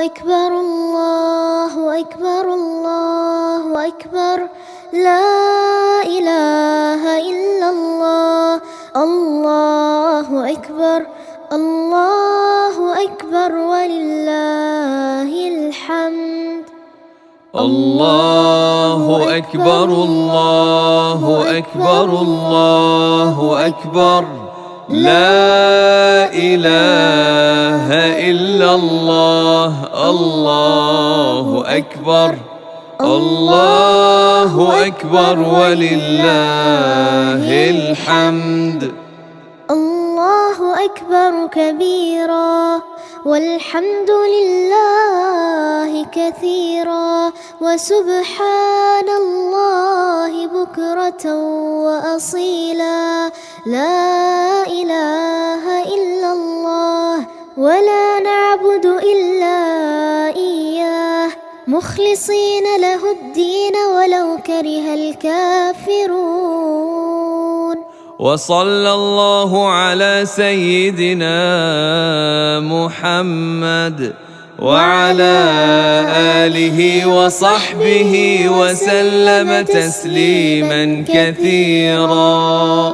أكبر الله أكبر الله أكبر لا إله إلا الله الله أكبر الله أكبر ولله الحمد الله أكبر الله أكبر الله أكبر لا إله إلا الله الله أكبر الله أكبر ولله الحمد الله أكبر كبيرا والحمد لله كثيرا وسبحان الله بكرة وأصيلا لا إله إلا الله ولا نعبد إلا إياه مخلصين له الدين ولو كره الكافرون وصلى الله على سيدنا محمد وعلى آله وصحبه وسلم تسليما كثيرا.